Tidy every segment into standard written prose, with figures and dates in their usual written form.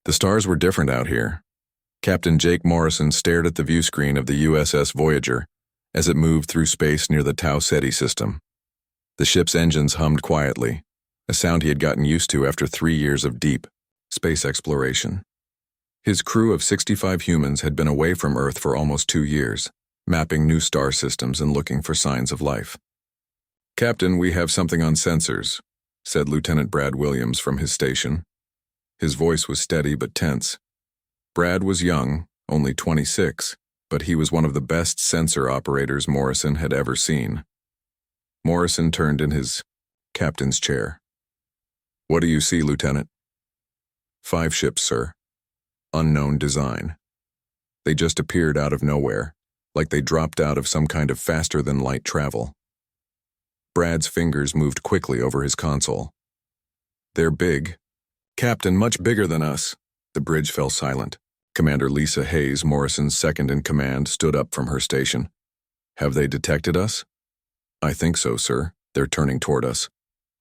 The stars were different out here. Captain Jake Morrison stared at the view screen of the USS Voyager as it moved through space near the Tau Ceti system. The ship's engines hummed quietly, a sound he had gotten used to after 3 years of deep space exploration. His crew of 65 humans had been away from Earth for almost 2 years, mapping new star systems and looking for signs of life. "Captain, we have something on sensors," said Lieutenant Brad Williams from his station. His voice was steady but tense. Brad was young, only 26, but he was one of the best sensor operators Morrison had ever seen. Morrison turned in his captain's chair. "What do you see, Lieutenant?" 5 ships, sir. Unknown design. They just appeared out of nowhere, like they dropped out of some kind of faster-than-light travel. Brad's fingers moved quickly over his console. "They're big. Captain, much bigger than us." The bridge fell silent. Commander Lisa Hayes, Morrison's second-in-command, stood up from her station. "Have they detected us?" "I think so, sir. They're turning toward us."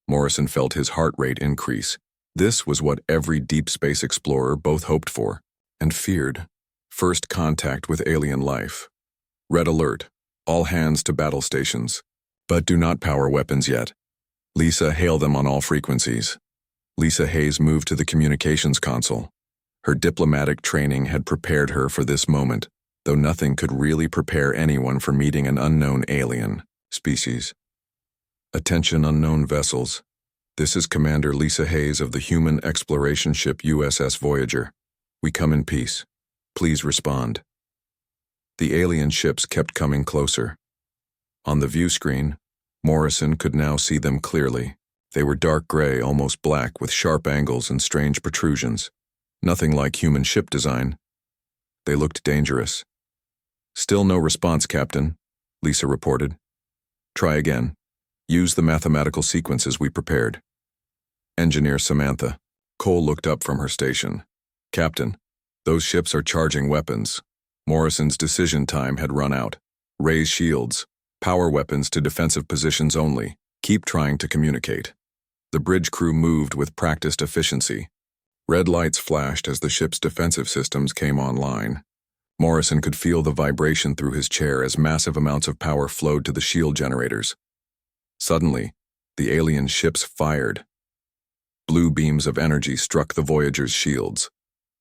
Morrison felt his heart rate increase. This was what every deep space explorer both hoped for and feared. First contact with alien life. Red alert. All hands to battle stations. But do not power weapons yet. Lisa, hail them on all frequencies. Lisa Hayes moved to the communications console. Her diplomatic training had prepared her for this moment, though nothing could really prepare anyone for meeting an unknown alien species. "Attention, unknown vessels. This is Commander Lisa Hayes of the human exploration ship USS Voyager. We come in peace. Please respond." The alien ships kept coming closer. On the view screen, Morrison could now see them clearly. They were dark gray, almost black, with sharp angles and strange protrusions. Nothing like human ship design. They looked dangerous. "Still no response, Captain," Lisa reported. "Try again. Use the mathematical sequences we prepared." Engineer Samantha. Cole looked up from her station. "Captain, those ships are charging weapons." Morrison's decision time had run out. "Raise shields. Power weapons to defensive positions only. Keep trying to communicate." The bridge crew moved with practiced efficiency. Red lights flashed as the ship's defensive systems came online. Morrison could feel the vibration through his chair as massive amounts of power flowed to the shield generators. Suddenly, the alien ships fired. Blue beams of energy struck the Voyager's shields.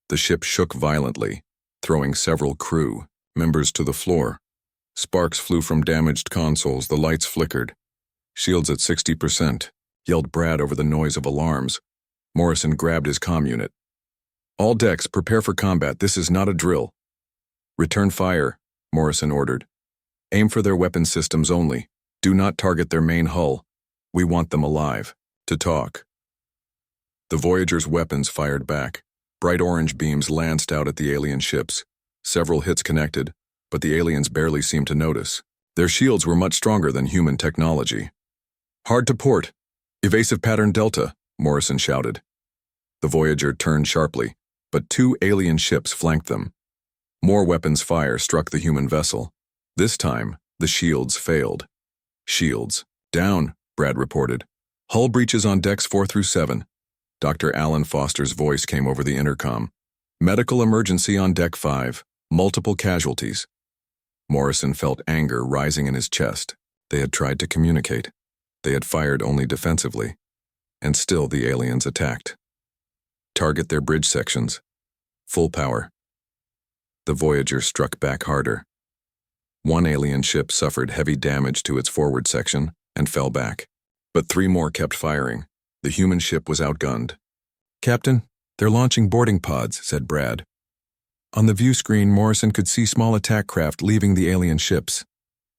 The ship shook violently, throwing several crew members to the floor. Sparks flew from damaged consoles, the lights flickered. "Shields at 60%, yelled Brad over the noise of alarms. Morrison grabbed his comm unit. "All decks, prepare for combat. This is not a drill." "Return fire," Morrison ordered. "Aim for their weapon systems only. Do not target their main hull. We want them alive. To talk." The Voyager's weapons fired back. Bright orange beams lanced out at the alien ships. Several hits connected, but the aliens barely seemed to notice. Their shields were much stronger than human technology. "Hard to port. Evasive pattern Delta," Morrison shouted. The Voyager turned sharply, but 2 alien ships flanked them. More weapons fire struck the human vessel. This time, the shields failed. "Shields down," Brad reported. "Hull breaches on decks 4 through 7. Dr. Alan Foster's voice came over the intercom. "Medical emergency on deck 5. Multiple casualties." Morrison felt anger rising in his chest. They had tried to communicate. They had fired only defensively. And still the aliens attacked. "Target their bridge sections. Full power." The Voyager struck back harder. 1 alien ship suffered heavy damage to its forward section and fell back. But 3 more kept firing. The human ship was outgunned. "Captain, they're launching boarding pods," said Brad. On the view screen, Morrison could see small attack craft leaving the alien ships.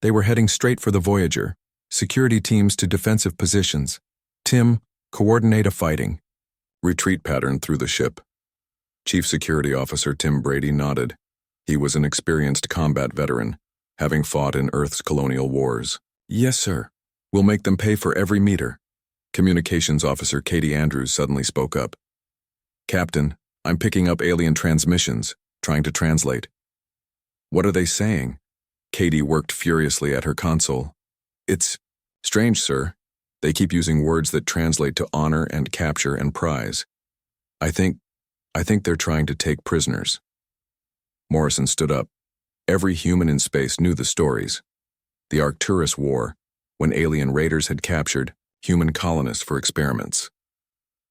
They were heading straight for the Voyager. "Security teams to defensive positions. Tim, coordinate a fighting." "Retreat pattern through the ship." Chief Security Officer Tim Brady nodded. He was an experienced combat veteran, having fought in Earth's colonial wars. "Yes, sir. We'll make them pay for every meter." Communications Officer Katie Andrews suddenly spoke up. "Captain, I'm picking up alien transmissions, trying to translate." "What are they saying?" Katie worked furiously at her console. "It's strange, sir. They keep using words that translate to honor and capture and prize. I think I think they're trying to take prisoners. Morrison stood up. Every human in space knew the stories. The Arcturus War, when alien raiders had captured human colonists for experiments.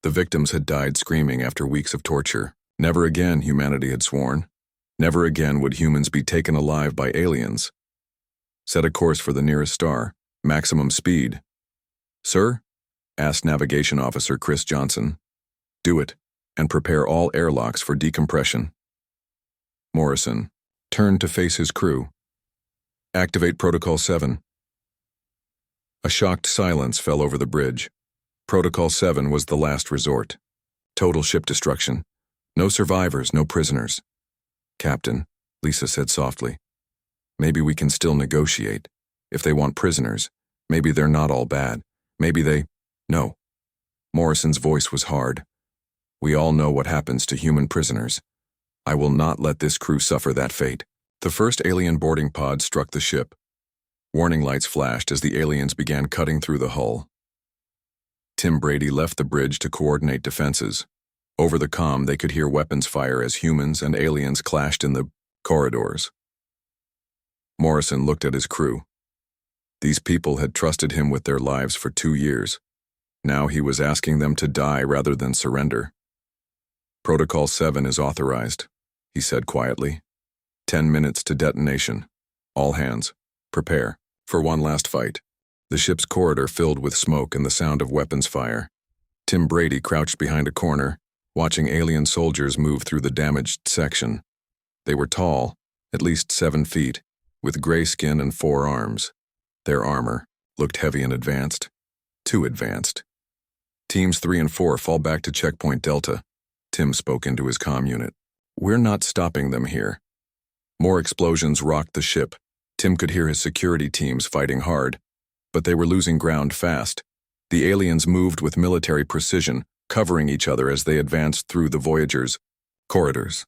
The victims had died screaming after weeks of torture. Never again, humanity had sworn. Never again would humans be taken alive by aliens. Set a course for the nearest star. Maximum speed. Sir? Asked Navigation Officer Chris Johnson. Do it, and prepare all airlocks for decompression. Morrison turned to face his crew. Activate Protocol 7. A shocked silence fell over the bridge. Protocol 7 was the last resort. Total ship destruction. No survivors, no prisoners. Captain, Lisa said softly. Maybe we can still negotiate. If they want prisoners, maybe they're not all bad. Maybe they... No. Morrison's voice was hard. We all know what happens to human prisoners. I will not let this crew suffer that fate. The first alien boarding pod struck the ship. Warning lights flashed as the aliens began cutting through the hull. Tim Brady left the bridge to coordinate defenses. Over the comm, they could hear weapons fire as humans and aliens clashed in the corridors. Morrison looked at his crew. These people had trusted him with their lives for 2 years. Now he was asking them to die rather than surrender. Protocol 7 is authorized, he said quietly. 10 minutes to detonation. All hands, prepare for one last fight. The ship's corridor filled with smoke and the sound of weapons fire. Tim Brady crouched behind a corner, watching alien soldiers move through the damaged section. They were tall, at least 7 feet, with gray skin and 4 arms. Their armor looked heavy and advanced. Too advanced. Teams 3 and 4 fall back to Checkpoint Delta. Tim spoke into his comm unit. We're not stopping them here. More explosions rocked the ship. Tim could hear his security teams fighting hard, but they were losing ground fast. The aliens moved with military precision, covering each other as they advanced through the Voyager's corridors.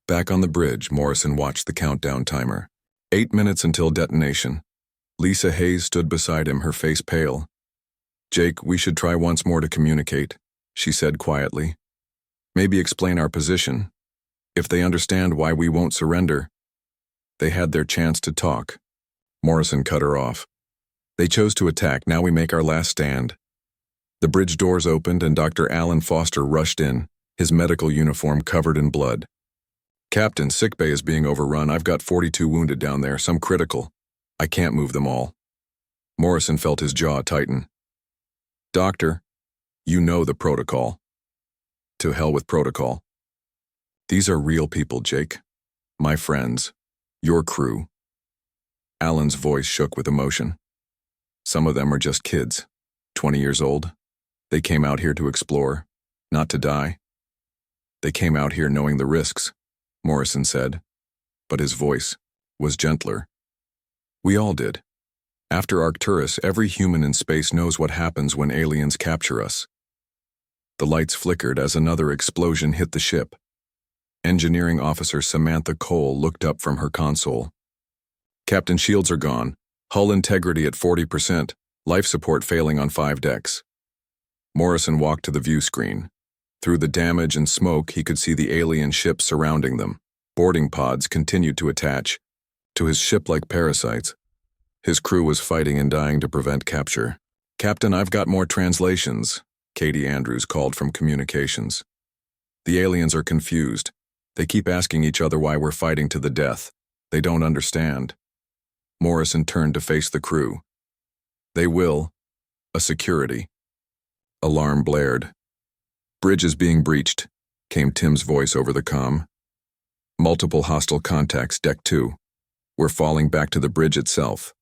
Back on the bridge, Morrison watched the countdown timer. 8 minutes until detonation. Lisa Hayes stood beside him, her face pale. Jake, we should try once more to communicate, she said quietly. Maybe explain our position. If they understand why we won't surrender. They had their chance to talk. Morrison cut her off. They chose to attack, now we make our last stand. The bridge doors opened and Dr. Alan Foster rushed in, his medical uniform covered in blood. Captain, sickbay is being overrun. I've got 42 wounded down there, some critical. I can't move them all. Morrison felt his jaw tighten. Doctor, you know the protocol. To hell with protocol. These are real people, Jake. My friends. Your crew. Alan's voice shook with emotion. Some of them are just kids, 20 years old. They came out here to explore, not to die. They came out here knowing the risks, Morrison said, but his voice was gentler. We all did. After Arcturus, every human in space knows what happens when aliens capture us. The lights flickered as another explosion hit the ship. Engineering Officer Samantha Cole looked up from her console. Captain, shields are gone. Hull integrity at 40%. Life support failing on 5 decks. Morrison walked to the view screen. Through the damage and smoke, he could see the alien ship surrounding them. Boarding pods continued to attach to his ship like parasites. His crew was fighting and dying to prevent capture. Captain, I've got more translations, Katie Andrews called from communications. The aliens are confused. They keep asking each other why we're fighting to the death. They don't understand. Morrison turned to face the crew. They will. A security. Alarm blared. Bridge is being breached, came Tim's voice over the comm. Multiple hostile contacts, Deck 2. We're falling back to the bridge itself.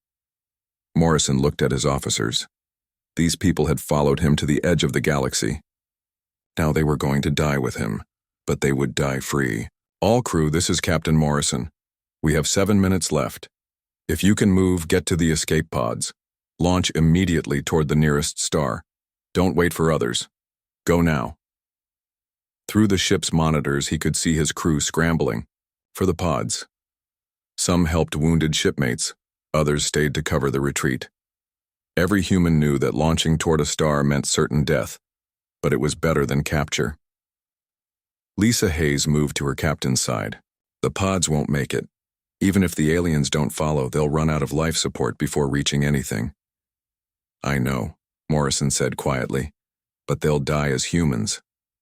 Morrison looked at his officers. These people had followed him to the edge of the galaxy. Now they were going to die with him, but they would die free. All crew, this is Captain Morrison. We have 7 minutes left. If you can move, get to the escape pods. Launch immediately toward the nearest star. Don't wait for others. Go now. Through the ship's monitors, he could see his crew scrambling for the pods. Some helped wounded shipmates, others stayed to cover the retreat. Every human knew that launching toward a star meant certain death, but it was better than capture. Lisa Hayes moved to her captain's side. The pods won't make it. Even if the aliens don't follow, they'll run out of life support before reaching anything. I know, Morrison said quietly, but they'll die as humans,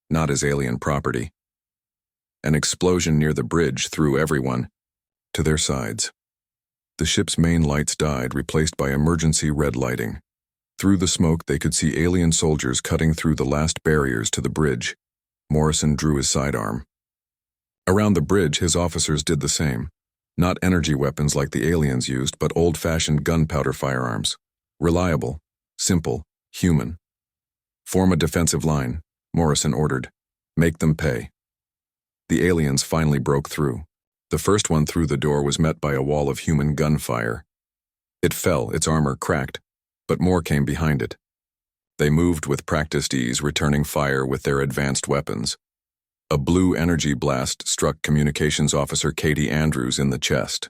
not as alien property. An explosion near the bridge threw everyone to their sides. The ship's main lights died, replaced by emergency red lighting. Through the smoke, they could see alien soldiers cutting through the last barriers to the bridge. Morrison drew his sidearm. Around the bridge, his officers did the same. Not energy weapons like the aliens used, but old-fashioned gunpowder firearms. Reliable, simple, human. Form a defensive line, Morrison ordered. Make them pay. The aliens finally broke through. The first one through the door was met by a wall of human gunfire. It fell, its armor cracked, but more came behind it. They moved with practiced ease, returning fire with their advanced weapons. A blue energy blast struck Communications Officer Katie Andrews in the chest.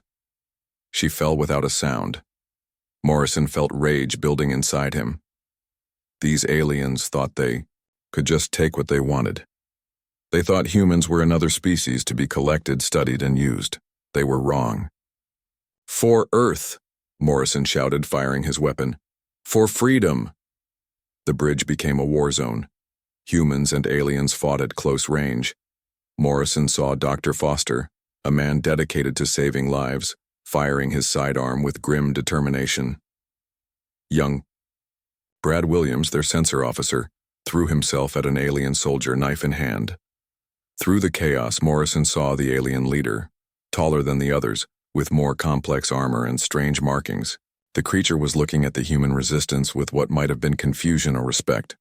She fell without a sound. Morrison felt rage building inside him. These aliens thought they could just take what they wanted. They thought humans were another species to be collected, studied, and used. They were wrong. For Earth, Morrison shouted, firing his weapon. For freedom! The bridge became a war zone. Humans and aliens fought at close range. Morrison saw Dr. Foster, a man dedicated to saving lives, firing his sidearm with grim determination. Young Brad Williams, their sensor officer, threw himself at an alien soldier, knife in hand. Through the chaos, Morrison saw the alien leader, taller than the others, with more complex armor and strange markings. The creature was looking at the human resistance with what might have been confusion or respect.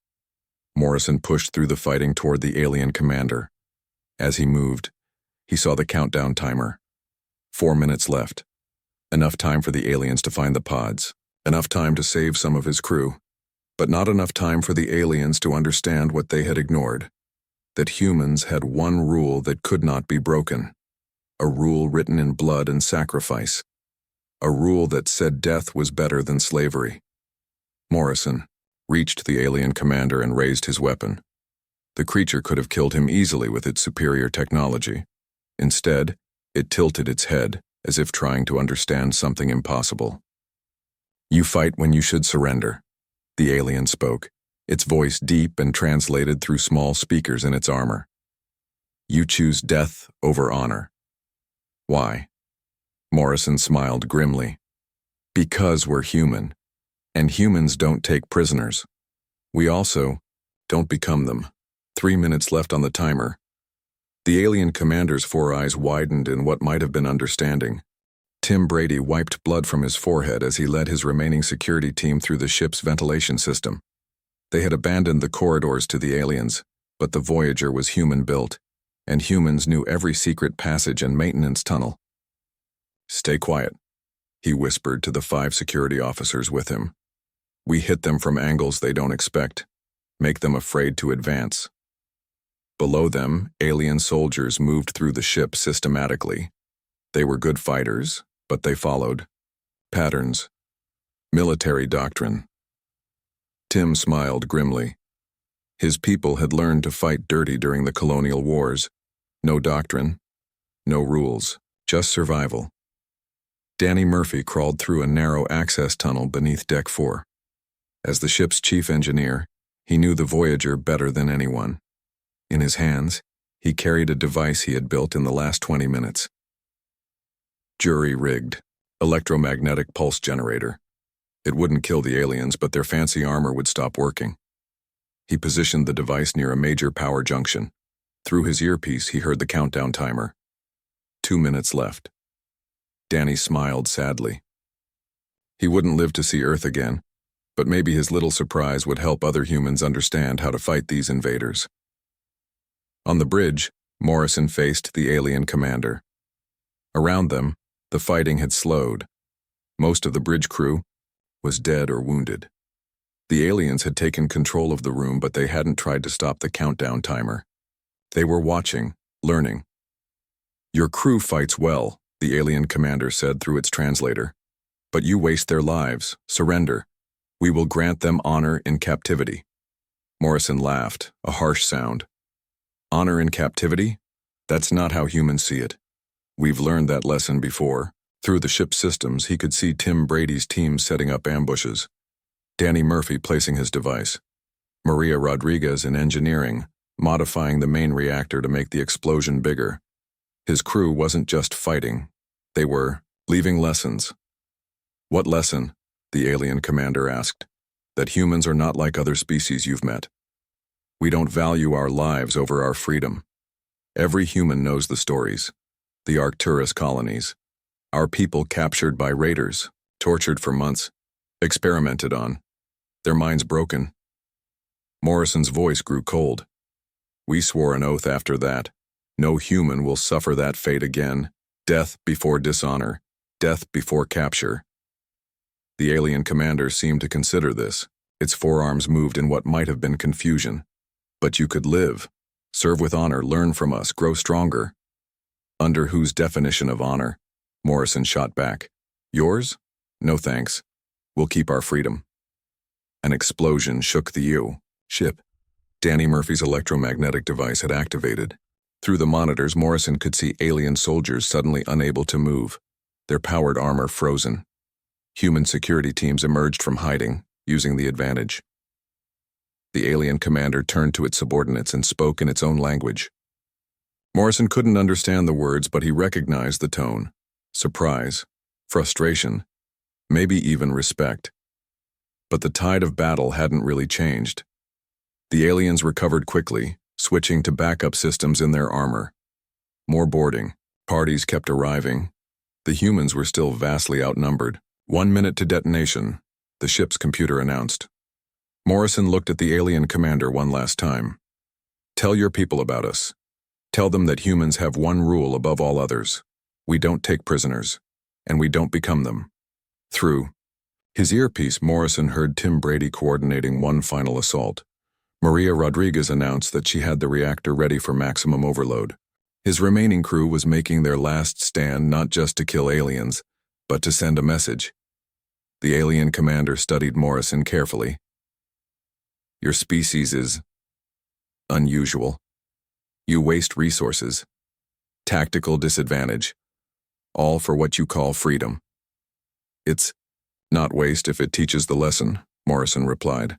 Morrison pushed through the fighting toward the alien commander. As he moved, he saw the countdown timer. 4 minutes left. Enough time for the aliens to find the pods. Enough time to save some of his crew. But not enough time for the aliens to understand what they had ignored. That humans had one rule that could not be broken. A rule written in blood and sacrifice. A rule that said death was better than slavery. Morrison reached the alien commander and raised his weapon. The creature could have killed him easily with its superior technology. Instead, it tilted its head, as if trying to understand something impossible. You fight when you should surrender, the alien spoke, its voice deep and translated through small speakers in its armor. You choose death over honor. Why? Morrison smiled grimly. Because we're human, and humans don't take prisoners. We also don't become them. 3 minutes left on the timer. The alien commander's 4 eyes widened in what might have been understanding. Tim Brady wiped blood from his forehead as he led his remaining security team through the ship's ventilation system. They had abandoned the corridors to the aliens, but the Voyager was human-built, and humans knew every secret passage and maintenance tunnel. Stay quiet, he whispered to the 5 security officers with him. We hit them from angles they don't expect. Make them afraid to advance. Below them, alien soldiers moved through the ship systematically. They were good fighters, but they followed patterns, military doctrine. Tim smiled grimly. His people had learned to fight dirty during the colonial wars. No doctrine, no rules, just survival. Danny Murphy crawled through a narrow access tunnel beneath Deck 4. As the ship's chief engineer, he knew the Voyager better than anyone. In his hands, he carried a device he had built in the last 20 minutes. Jury-rigged, electromagnetic pulse generator. It wouldn't kill the aliens, but their fancy armor would stop working. He positioned the device near a major power junction. Through his earpiece, he heard the countdown timer. 2 minutes left. Danny smiled sadly. He wouldn't live to see Earth again, but maybe his little surprise would help other humans understand how to fight these invaders. On the bridge, Morrison faced the alien commander. Around them, the fighting had slowed. Most of the bridge crew was dead or wounded. The aliens had taken control of the room, but they hadn't tried to stop the countdown timer. They were watching, learning. Your crew fights well, the alien commander said through its translator. But you waste their lives. Surrender. We will grant them honor in captivity. Morrison laughed, a harsh sound. Honor in captivity? That's not how humans see it. We've learned that lesson before. Through the ship's systems, he could see Tim Brady's team setting up ambushes, Danny Murphy placing his device, Maria Rodriguez in engineering, modifying the main reactor to make the explosion bigger. His crew wasn't just fighting. They were leaving lessons. What lesson? The alien commander asked. That humans are not like other species you've met. We don't value our lives over our freedom. Every human knows the stories. The Arcturus colonies. Our people captured by raiders, tortured for months, experimented on. Their minds broken. Morrison's voice grew cold. We swore an oath after that. No human will suffer that fate again. Death before dishonor. Death before capture. The alien commander seemed to consider this. Its forearms moved in what might have been confusion. But you could live, serve with honor, learn from us, grow stronger. Under whose definition of honor? Morrison shot back. Yours? No thanks. We'll keep our freedom. An explosion shook the ship. Danny Murphy's electromagnetic device had activated. Through the monitors, Morrison could see alien soldiers suddenly unable to move, their powered armor frozen. Human security teams emerged from hiding, using the advantage. The alien commander turned to its subordinates and spoke in its own language. Morrison couldn't understand the words, but he recognized the tone. Surprise, frustration, maybe even respect. But the tide of battle hadn't really changed. The aliens recovered quickly, switching to backup systems in their armor. More boarding. Parties kept arriving. The humans were still vastly outnumbered. 1 minute to detonation, the ship's computer announced. Morrison looked at the alien commander one last time. Tell your people about us. Tell them that humans have one rule above all others. We don't take prisoners, and we don't become them. Through his earpiece, Morrison heard Tim Brady coordinating one final assault. Maria Rodriguez announced that she had the reactor ready for maximum overload. His remaining crew was making their last stand not just to kill aliens, but to send a message. The alien commander studied Morrison carefully. Your species is unusual. You waste resources. Tactical disadvantage. All for what you call freedom. It's not waste if it teaches the lesson, Morrison replied.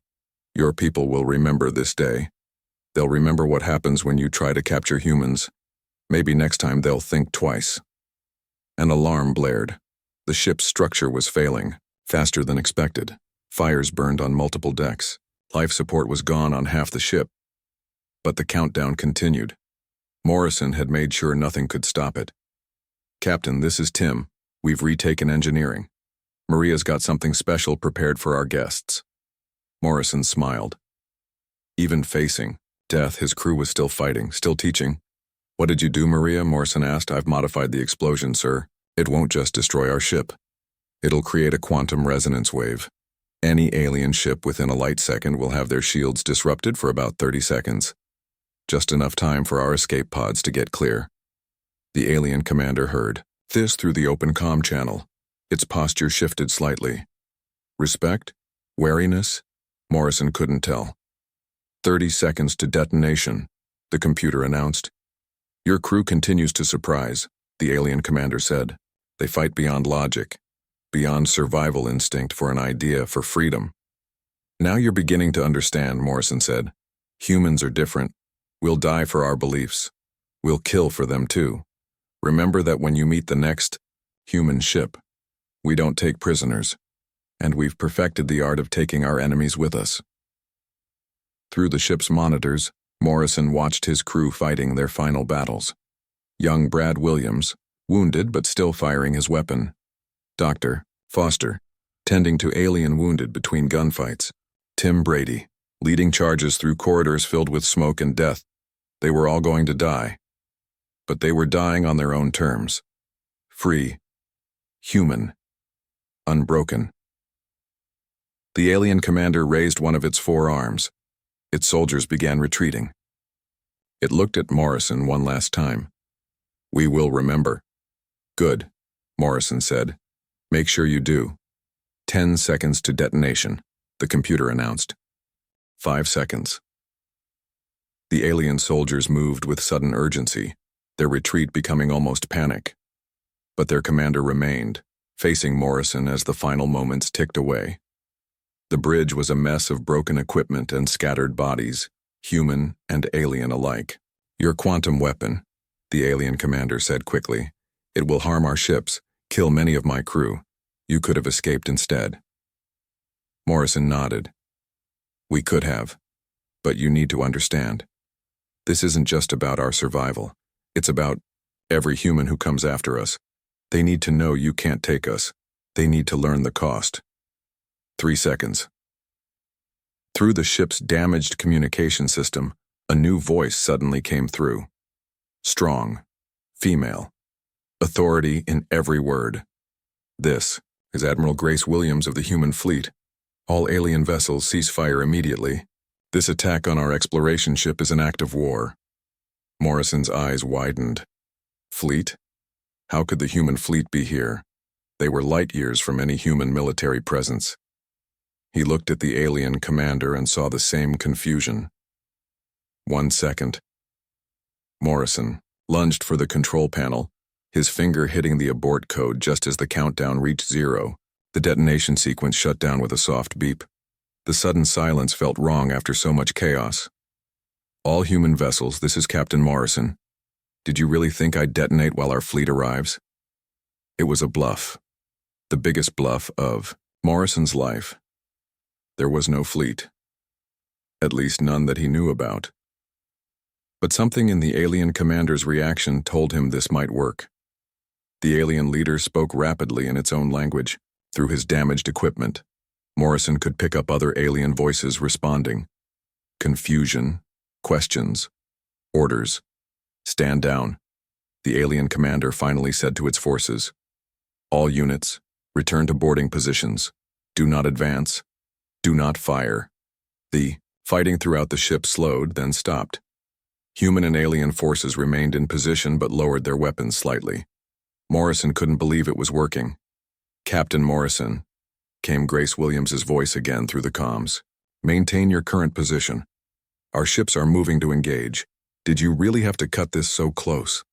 Your people will remember this day. They'll remember what happens when you try to capture humans. Maybe next time they'll think twice. An alarm blared. The ship's structure was failing, faster than expected. Fires burned on multiple decks. Life support was gone on half the ship. But the countdown continued. Morrison had made sure nothing could stop it. Captain, this is Tim. We've retaken engineering. Maria's got something special prepared for our guests. Morrison smiled. Even facing death, his crew was still fighting, still teaching. What did you do, Maria? Morrison asked. I've modified the explosion, sir. It won't just destroy our ship. It'll create a quantum resonance wave. Any alien ship within a light second will have their shields disrupted for about 30 seconds. Just enough time for our escape pods to get clear. The alien commander heard this through the open comm channel. Its posture shifted slightly. Respect? Wariness? Morrison couldn't tell. 30 seconds to detonation, the computer announced. Your crew continues to surprise, the alien commander said. They fight beyond logic, beyond survival instinct for an idea, for freedom. Now you're beginning to understand, Morrison said. Humans are different. We'll die for our beliefs. We'll kill for them too. Remember that when you meet the next human ship, we don't take prisoners, and we've perfected the art of taking our enemies with us. Through the ship's monitors, Morrison watched his crew fighting their final battles. Young Brad Williams, wounded but still firing his weapon. Dr. Foster, tending to alien wounded between gunfights. Tim Brady, leading charges through corridors filled with smoke and death. They were all going to die. But they were dying on their own terms. Free. Human. Unbroken. The alien commander raised one of its forearms. Its soldiers began retreating. It looked at Morrison one last time. We will remember. Good, Morrison said. Make sure you do. 10 seconds to detonation, the computer announced. 5 seconds. The alien soldiers moved with sudden urgency, their retreat becoming almost panic. But their commander remained, facing Morrison as the final moments ticked away. The bridge was a mess of broken equipment and scattered bodies, human and alien alike. "Your quantum weapon," the alien commander said quickly. "It will harm our ships, kill many of my crew. You could have escaped instead." Morrison nodded. "We could have. But you need to understand. This isn't just about our survival. It's about every human who comes after us. They need to know you can't take us. They need to learn the cost." 3 seconds. Through the ship's damaged communication system, a new voice suddenly came through. Strong. Female. Authority in every word. "This is Admiral Grace Williams of the human fleet. All alien vessels cease fire immediately. This attack on our exploration ship is an act of war." Morrison's eyes widened. Fleet? How could the human fleet be here? They were light years from any human military presence. He looked at the alien commander and saw the same confusion. 1 second. Morrison lunged for the control panel, his finger hitting the abort code just as the countdown reached 0. The detonation sequence shut down with a soft beep. The sudden silence felt wrong after so much chaos. "All human vessels, this is Captain Morrison. Did you really think I'd detonate while our fleet arrives?" It was a bluff. The biggest bluff of Morrison's life. There was no fleet. At least none that he knew about. But something in the alien commander's reaction told him this might work. The alien leader spoke rapidly in its own language. Through his damaged equipment, Morrison could pick up other alien voices responding. Confusion, questions, orders. "Stand down," the alien commander finally said to its forces. "All units, return to boarding positions. Do not advance. Do not fire." The fighting throughout the ship slowed, then stopped. Human and alien forces remained in position but lowered their weapons slightly. Morrison couldn't believe it was working. "Captain Morrison," came Grace Williams's voice again through the comms. "Maintain your current position. Our ships are moving to engage. Did you really have to cut this so close?"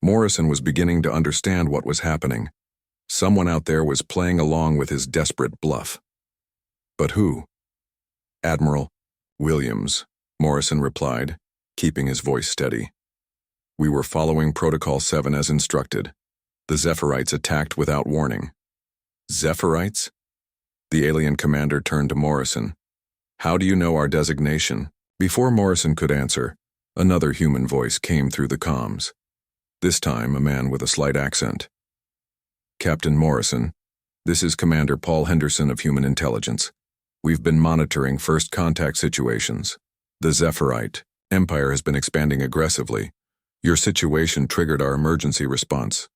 Morrison was beginning to understand what was happening. Someone out there was playing along with his desperate bluff. But who? "Admiral Williams," Morrison replied, keeping his voice steady. "We were following Protocol 7 as instructed. The Zephyrite attacked without warning." "Zephyrite?" The alien commander turned to Morrison. "How do you know our designation?" Before Morrison could answer, another human voice came through the comms. This time, a man with a slight accent. "Captain Morrison, this is Commander Paul Henderson of Human Intelligence. We've been monitoring first contact situations. The Zephyrite Empire has been expanding aggressively. Your situation triggered our emergency response."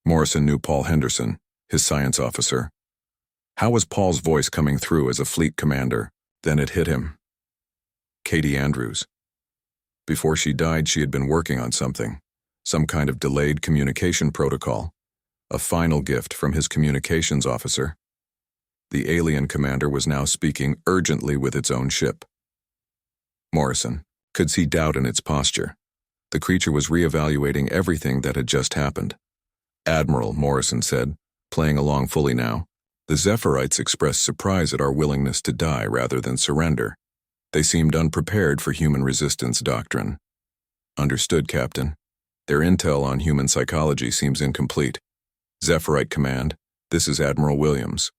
Morrison knew Paul Henderson, his science officer. How was Paul's voice coming through as a fleet commander? Then it hit him. Katie Andrews. Before she died, she had been working on something, some kind of delayed communication protocol, a final gift from his communications officer. The alien commander was now speaking urgently with its own ship. Morrison could see doubt in its posture. The creature was reevaluating everything that had just happened. "Admiral," Morrison said, playing along fully now, "the Zephyrite expressed surprise at our willingness to die rather than surrender. They seemed unprepared for human resistance doctrine." "Understood, Captain. Their intel on human psychology seems incomplete. Zephyrite Command, this is Admiral Williams.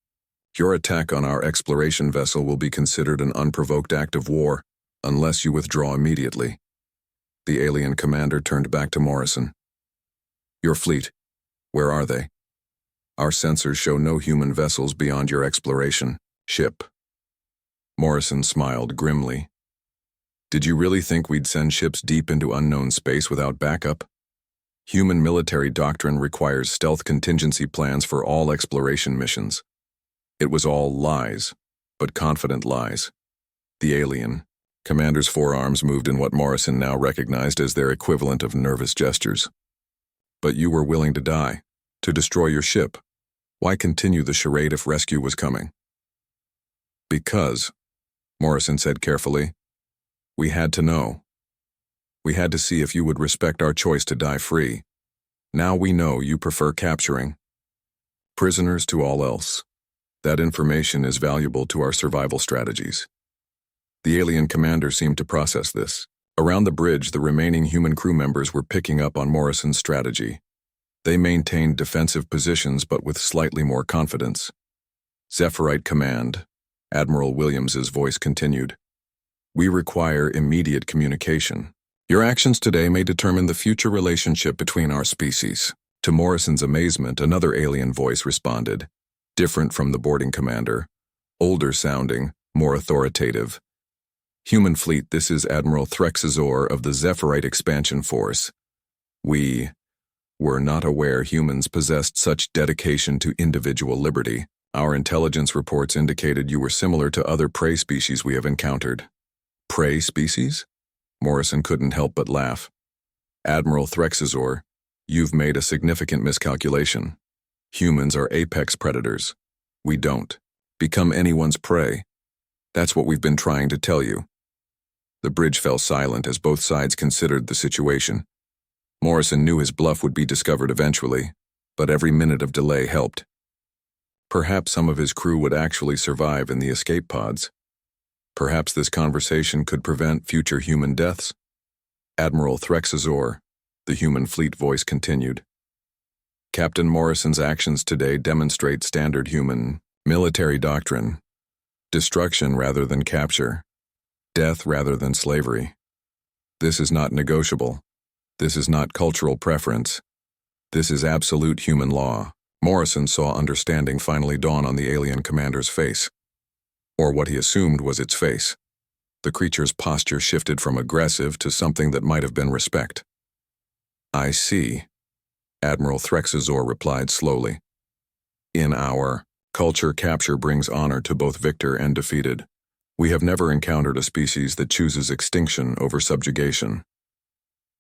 Your attack on our exploration vessel will be considered an unprovoked act of war, unless you withdraw immediately." The alien commander turned back to Morrison. "Your fleet, where are they? Our sensors show no human vessels beyond your exploration ship." Morrison smiled grimly. "Did you really think we'd send ships deep into unknown space without backup? Human military doctrine requires stealth contingency plans for all exploration missions. It was all lies, but confident lies." The alien commander's forearms moved in what Morrison now recognized as their equivalent of nervous gestures. "But you were willing to die, to destroy your ship. Why continue the charade if rescue was coming?" "Because," Morrison said carefully, We had to know. We had to see if you would respect our choice to die free. Now we know you prefer capturing prisoners to all else. That information is valuable to our survival strategies. The alien commander seemed to process this. Around the bridge, the remaining human crew members were picking up on Morrison's strategy. They maintained defensive positions but with slightly more confidence. Zephyrite Command, Admiral Williams's voice continued. We require immediate communication. Your actions today may determine the future relationship between our species. To Morrison's amazement, another alien voice responded, different from the boarding commander, older sounding, more authoritative. Human fleet, this is Admiral Threxazor of the Zephyrite Expansion Force. We were not aware humans possessed such dedication to individual liberty. Our intelligence reports indicated you were similar to other prey species we have encountered. Prey species? Morrison couldn't help but laugh. Admiral Threxazor, you've made a significant miscalculation. Humans are apex predators. We don't become anyone's prey. That's what we've been trying to tell you. The bridge fell silent as both sides considered the situation. Morrison knew his bluff would be discovered eventually, but every minute of delay helped. Perhaps some of his crew would actually survive in the escape pods. Perhaps this conversation could prevent future human deaths. Admiral Threxazor, the human fleet voice continued. Captain Morrison's actions today demonstrate standard human military doctrine. Destruction rather than capture. Death rather than slavery. This is not negotiable. This is not cultural preference. This is absolute human law. Morrison saw understanding finally dawn on the alien commander's face. Or what he assumed was its face. The creature's posture shifted from aggressive to something that might have been respect. I see, Admiral Threxazor replied slowly. In our culture, capture brings honor to both victor and defeated. We have never encountered a species that chooses extinction over subjugation.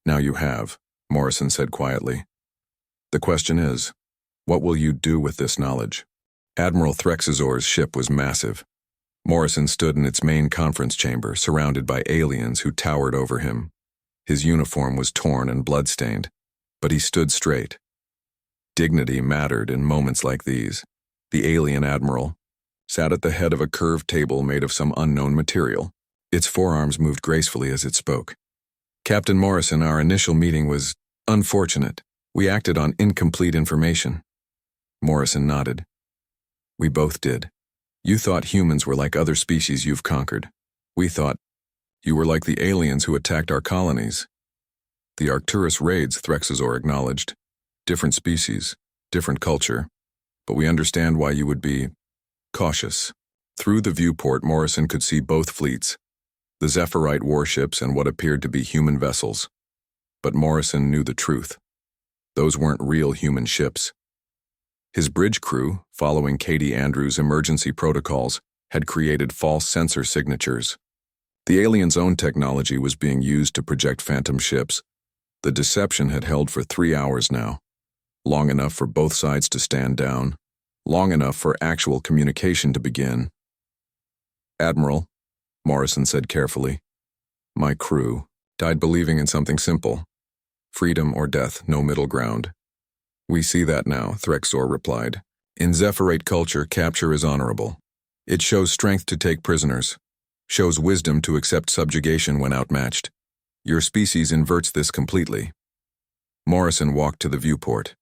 Now you have, Morrison said quietly. The question is, what will you do with this knowledge? Admiral Threxazor's ship was massive. Morrison stood in its main conference chamber, surrounded by aliens who towered over him. His uniform was torn and blood-stained, but he stood straight. Dignity mattered in moments like these. The alien admiral sat at the head of a curved table made of some unknown material. Its forearms moved gracefully as it spoke. Captain Morrison, our initial meeting was unfortunate. We acted on incomplete information. Morrison nodded. We both did. You thought humans were like other species you've conquered. We thought you were like the aliens who attacked our colonies. The Arcturus raids, Threxazor acknowledged. Different species, different culture, but we understand why you would be cautious. Through the viewport, Morrison could see both fleets, the Zephyrite warships and what appeared to be human vessels. But Morrison knew the truth. Those weren't real human ships. His bridge crew, following Katie Andrews' emergency protocols, had created false sensor signatures. The aliens' own technology was being used to project phantom ships. The deception had held for 3 hours now, long enough for both sides to stand down, long enough for actual communication to begin. Admiral, Morrison said carefully, my crew died believing in something simple. Freedom or death, no middle ground. We see that now, Threxazor replied. In Zephyrite culture, capture is honorable. It shows strength to take prisoners, shows wisdom to accept subjugation when outmatched. Your species inverts this completely. Morrison walked to the viewport.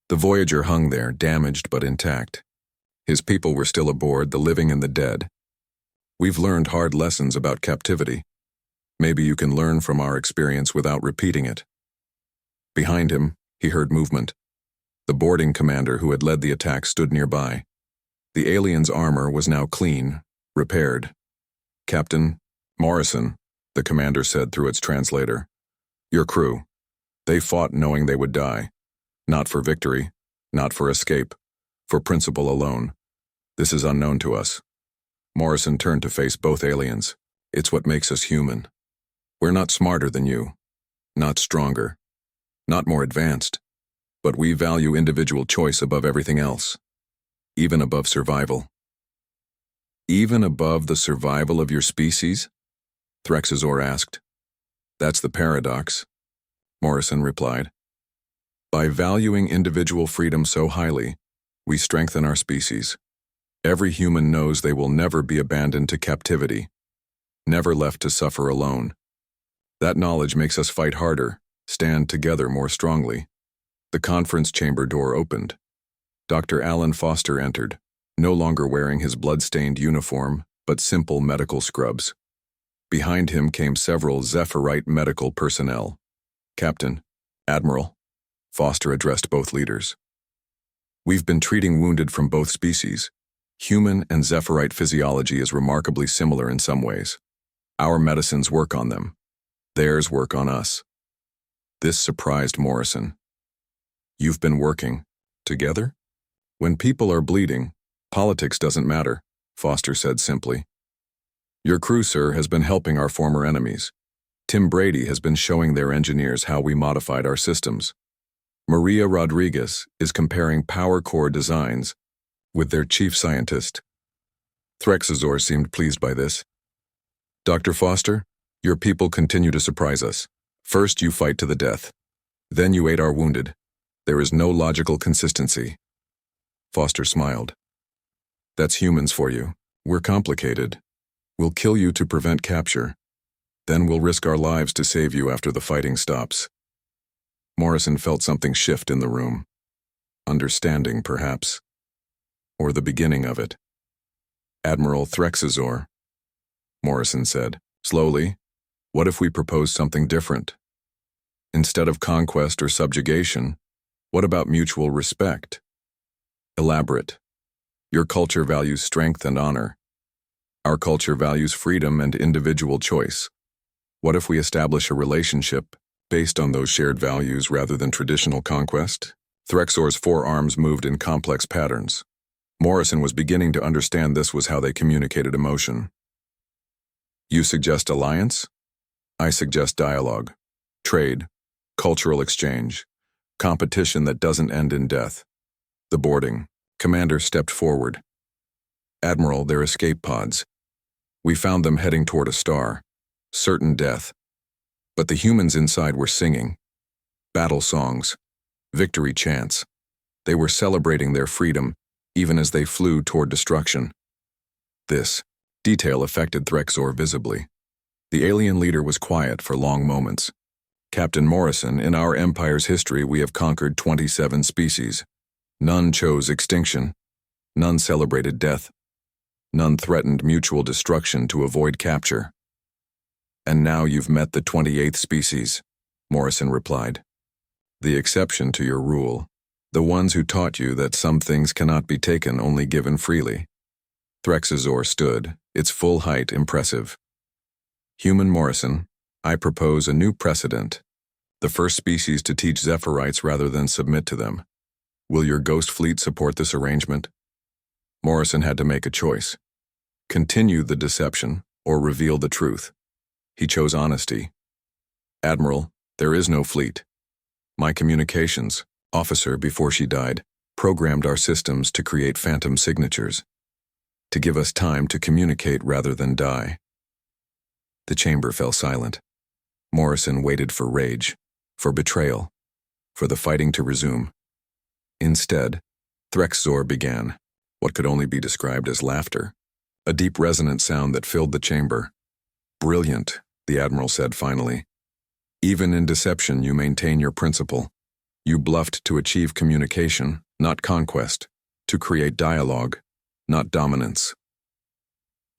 The Voyager hung there, damaged but intact. His people were still aboard, the living and the dead. We've learned hard lessons about captivity. Maybe you can learn from our experience without repeating it. Behind him, he heard movement. The boarding commander who had led the attack stood nearby. The alien's armor was now clean, repaired. Captain Morrison, the commander said through its translator. Your crew. They fought knowing they would die. Not for victory, not for escape, for principle alone. This is unknown to us. Morrison turned to face both aliens. It's what makes us human. We're not smarter than you, not stronger, not more advanced, but we value individual choice above everything else, even above survival. Even above the survival of your species? Threxazor asked. That's the paradox, Morrison replied. By valuing individual freedom so highly, we strengthen our species. Every human knows they will never be abandoned to captivity, never left to suffer alone. That knowledge makes us fight harder, stand together more strongly. The conference chamber door opened. Dr. Alan Foster entered, no longer wearing his blood-stained uniform, but simple medical scrubs. Behind him came several Zephyrite medical personnel. Captain, Admiral, Foster addressed both leaders. We've been treating wounded from both species. Human and Zephyrite physiology is remarkably similar in some ways. Our medicines work on them. Theirs work on us. This surprised Morrison. You've been working together? When people are bleeding, politics doesn't matter, Foster said simply. Your crew, sir, has been helping our former enemies. Tim Brady has been showing their engineers how we modified our systems. Maria Rodriguez is comparing power core designs with their chief scientist. Threxazor seemed pleased by this. Dr. Foster, your people continue to surprise us. First you fight to the death. Then you aid our wounded. There is no logical consistency. Foster smiled. That's humans for you. We're complicated. We'll kill you to prevent capture. Then we'll risk our lives to save you after the fighting stops. Morrison felt something shift in the room. Understanding, perhaps. Or the beginning of it. Admiral Threxazor, Morrison said, slowly, what if we propose something different? Instead of conquest or subjugation, what about mutual respect? Elaborate. Your culture values strength and honor. Our culture values freedom and individual choice. What if we establish a relationship based on those shared values rather than traditional conquest? Threxazor's forearms moved in complex patterns. Morrison was beginning to understand this was how they communicated emotion. You suggest alliance? I suggest dialogue, trade, cultural exchange, competition that doesn't end in death. The boarding. Commander stepped forward. Admiral, they're escape pods. We found them heading toward a star. Certain death. But the humans inside were singing. Battle songs. Victory chants. They were celebrating their freedom, even as they flew toward destruction. This detail affected Threxazor visibly. The alien leader was quiet for long moments. Captain Morrison, in our empire's history we have conquered 27 species. None chose extinction. None celebrated death. None threatened mutual destruction to avoid capture. And now you've met the 28th species, Morrison replied. The exception to your rule. The ones who taught you that some things cannot be taken, only given freely. Threxazor stood, its full height impressive. Human Morrison, I propose a new precedent. The first species to teach Zephyrite rather than submit to them. Will your ghost fleet support this arrangement? Morrison had to make a choice. Continue the deception or reveal the truth. He chose honesty. Admiral, there is no fleet. My communications officer, before she died, programmed our systems to create phantom signatures, to give us time to communicate rather than die. The chamber fell silent. Morrison waited for rage, for betrayal, for the fighting to resume. Instead, Threxazor began, what could only be described as laughter, a deep resonant sound that filled the chamber. Brilliant, the Admiral said finally. Even in deception you maintain your principle. You bluffed to achieve communication, not conquest, to create dialogue, not dominance.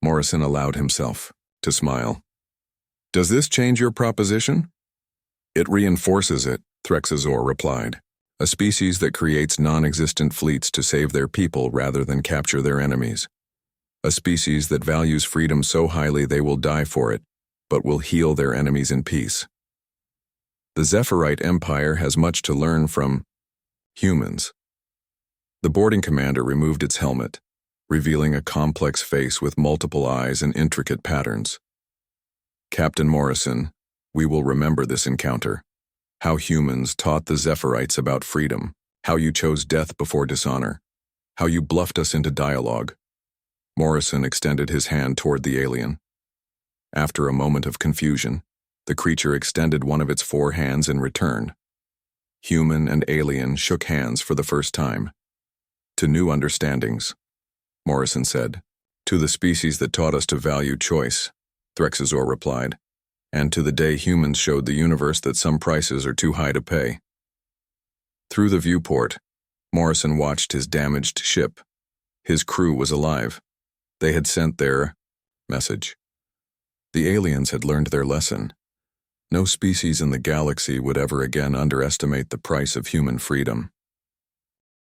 Morrison allowed himself to smile. Does this change your proposition? It reinforces it, Threxazor replied. A species that creates non-existent fleets to save their people rather than capture their enemies. A species that values freedom so highly they will die for it, but will heal their enemies in peace. The Zephyrite Empire has much to learn from humans. The boarding commander removed its helmet, revealing a complex face with multiple eyes and intricate patterns. Captain Morrison, we will remember this encounter. How humans taught the Zephyrite about freedom, how you chose death before dishonor, how you bluffed us into dialogue. Morrison extended his hand toward the alien. After a moment of confusion, the creature extended one of its 4 hands in return. Human and alien shook hands for the first time. "To new understandings," Morrison said. "To the species that taught us to value choice," Threxazor replied. "And to the day humans showed the universe that some prices are too high to pay." Through the viewport, Morrison watched his damaged ship. His crew was alive. They had sent their message. The aliens had learned their lesson. No species in the galaxy would ever again underestimate the price of human freedom.